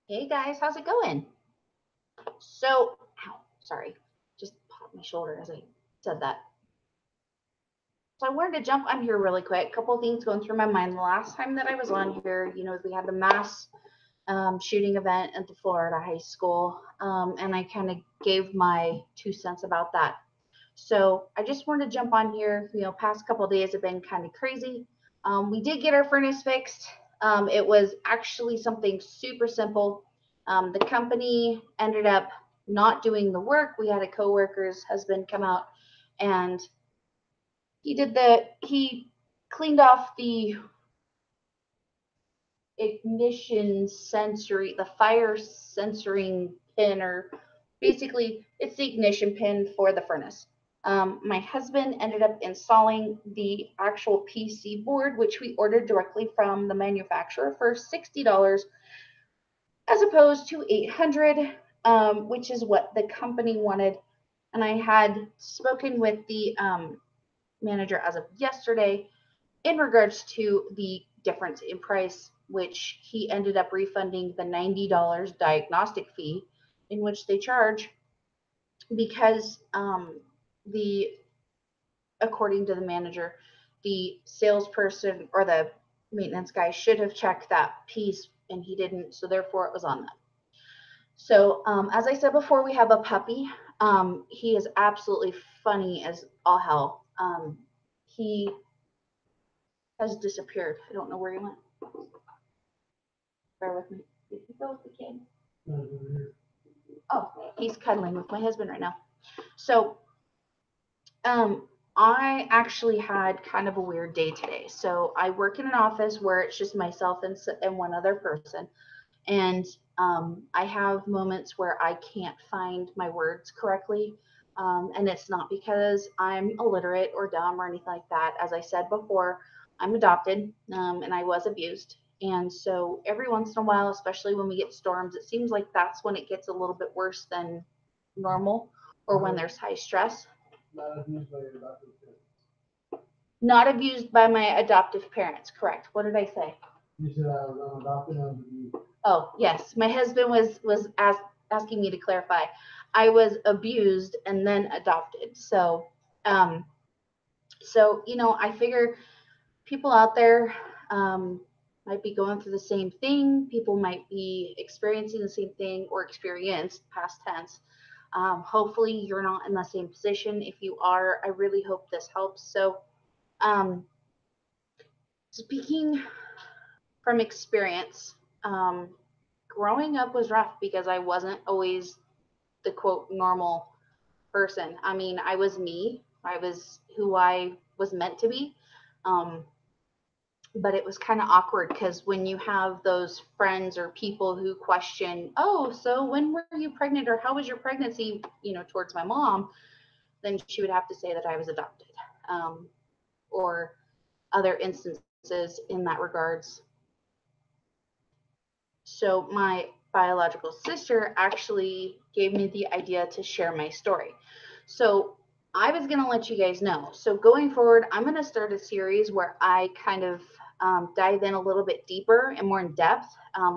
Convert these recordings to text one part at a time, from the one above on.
Hey guys, how's it going? So, ow, sorry, just popped my shoulder as I said that. So I wanted to jump on here really quick. A couple of things going through my mind. The last time that I was on here, we had the mass shooting event at the Florida high school, and I kind of gave my 2 cents about that. So I just wanted to jump on here. Past couple of days have been kind of crazy. We did get our furnace fixed. It was actually something super simple. The company ended up not doing the work. We had a coworker's husband come out, and he cleaned off the ignition sensory, the fire censoring pin, or basically it's the ignition pin for the furnace. My husband ended up installing the actual PC board, which we ordered directly from the manufacturer for $60 as opposed to 800, which is what the company wanted. And I had spoken with the manager as of yesterday in regards to the difference in price, which he ended up refunding the $90 diagnostic fee in which they charge because the according to the manager, the salesperson or the maintenance guy should have checked that piece and he didn't, so therefore it was on them. So as I said before, we have a puppy. He is absolutely funny as all hell. He has disappeared. I don't know where he went. Bear with me. Did he go with the kid? Oh, he's cuddling with my husband right now. So, I actually had kind of a weird day today. So I work in an office where it's just myself and one other person, and I have moments where I can't find my words correctly. And it's not because I'm illiterate or dumb or anything like that. As I said before, I'm adopted, and I was abused. And so every once in a while, especially when we get storms, it seems like that's when it gets a little bit worse than normal or when there's high stress. Not abused by my adoptive parents, correct. What did I say? You said I was unadopted and abused. Oh, yes. My husband was asking me to clarify. I was abused and then adopted. Um, I figure people out there might be going through the same thing. People might be experiencing the same thing or experienced past tense. Hopefully, you're not in the same position. If you are, I really hope this helps. So, um, speaking from experience, um, growing up was rough because I wasn't always the quote normal person. I mean, I was me, I was who I was meant to be. Um, but it was kind of awkward because when you have those friends or people who question, oh, so when were you pregnant or how was your pregnancy, towards my mom, then she would have to say that I was adopted, or other instances in that regards. So my biological sister actually gave me the idea to share my story. So I was going to let you guys know. So going forward, I'm going to start a series where I kind of dive in a little bit deeper and more in depth,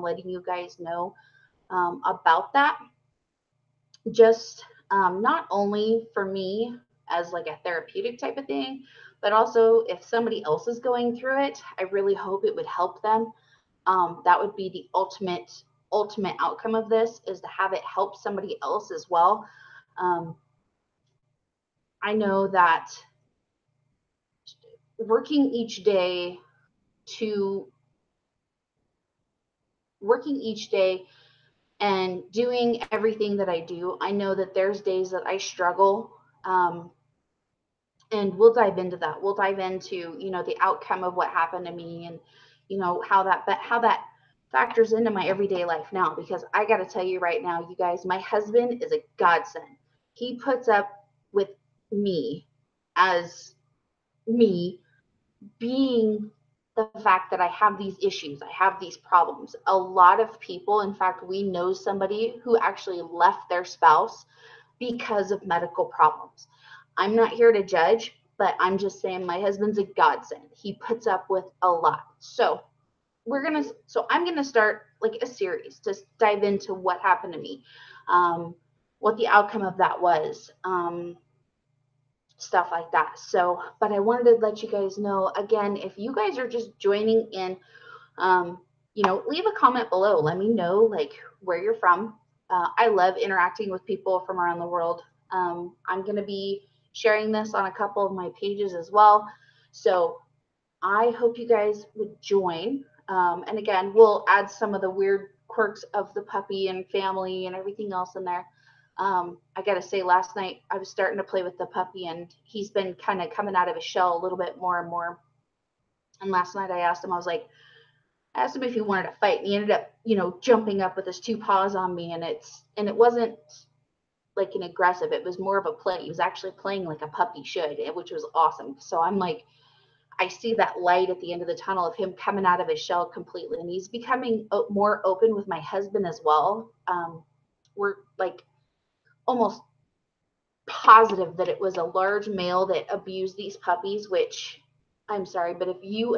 letting you guys know about that. Just not only for me as like a therapeutic type of thing, but also if somebody else is going through it, I really hope it would help them. That would be the ultimate outcome of this, is to have it help somebody else as well. um, I know that working each day to working each day and doing everything that I do, I know that there's days that I struggle. And we'll dive into that. We'll dive into, the outcome of what happened to me, and how that factors into my everyday life now, because I got to tell you right now, you guys, my husband is a godsend. He puts up with me as me being the fact that I have these issues, I have these problems. A lot of people, in fact, we know somebody who actually left their spouse because of medical problems. I'm not here to judge, but I'm just saying my husband's a godsend. He puts up with a lot. So, I'm gonna start like a series to dive into what happened to me, what the outcome of that was, stuff like that. So, but I wanted to let you guys know again, if you guys are just joining in, leave a comment below. Let me know like where you're from. I love interacting with people from around the world. I'm gonna be sharing this on a couple of my pages as well. So I hope you guys would join. And again, we'll add some of the weird quirks of the puppy and family and everything else in there. I got to say, last night I was starting to play with the puppy, and he's been kind of coming out of his shell a little bit more and more. And last night I asked him, I asked him if he wanted to fight, and he ended up, jumping up with his two paws on me, and it wasn't like an aggressive. It was more of a play. He was actually playing like a puppy should, which was awesome. So I'm like, I see that light at the end of the tunnel of him coming out of his shell completely, and he's becoming more open with my husband as well. We're like almost positive that it was a large male that abused these puppies, which I'm sorry, but if you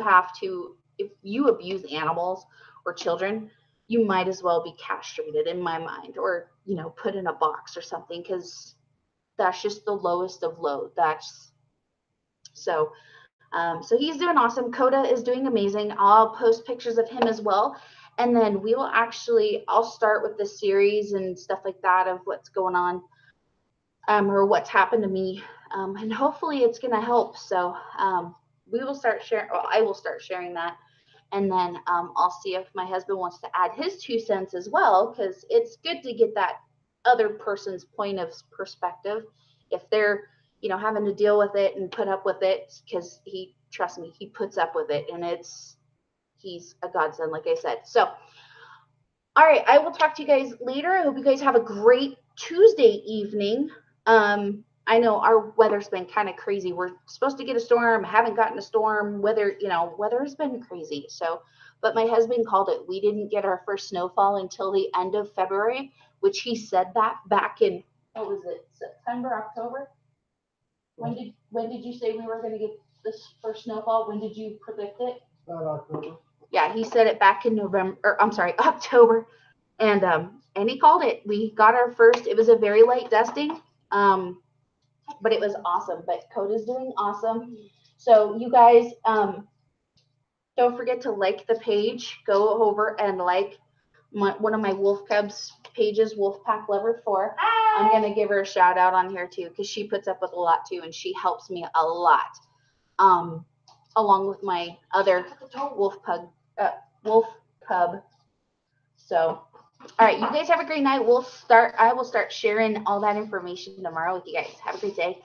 abuse animals or children, you might as well be castrated in my mind, or, put in a box or something, because that's just the lowest of low. So he's doing awesome. Coda is doing amazing. I'll post pictures of him as well. And then I'll start with the series and stuff like that of what's going on, or what's happened to me. And hopefully it's going to help. So we will start sharing, or I will start sharing that. And then I'll see if my husband wants to add his 2 cents as well, because it's good to get that other person's point of perspective if they're, having to deal with it and put up with it, because trust me, he puts up with it, and he's a godsend, like I said. So, all right, I will talk to you guys later. I hope you guys have a great Tuesday evening. I know our weather's been kind of crazy. We're supposed to get a storm, haven't gotten a storm. Weather's been crazy. So, but my husband called it. We didn't get our first snowfall until the end of February, which he said that back in, what was it, September, October? When did you say we were going to get this first snowfall? When did you predict it? October. Yeah, he said it back in October, and he called it. We got our first. It was a very light dusting, but it was awesome. But Coda's doing awesome. So you guys, don't forget to like the page. Go over and like one of my Wolf Cubs pages, Wolfpack Lover 4. I'm going to give her a shout out on here too, because she puts up with a lot too, and she helps me a lot, along with my other Wolf Cub. So, all right, you guys have a great night. I will start sharing all that information tomorrow with you guys. Have a great day.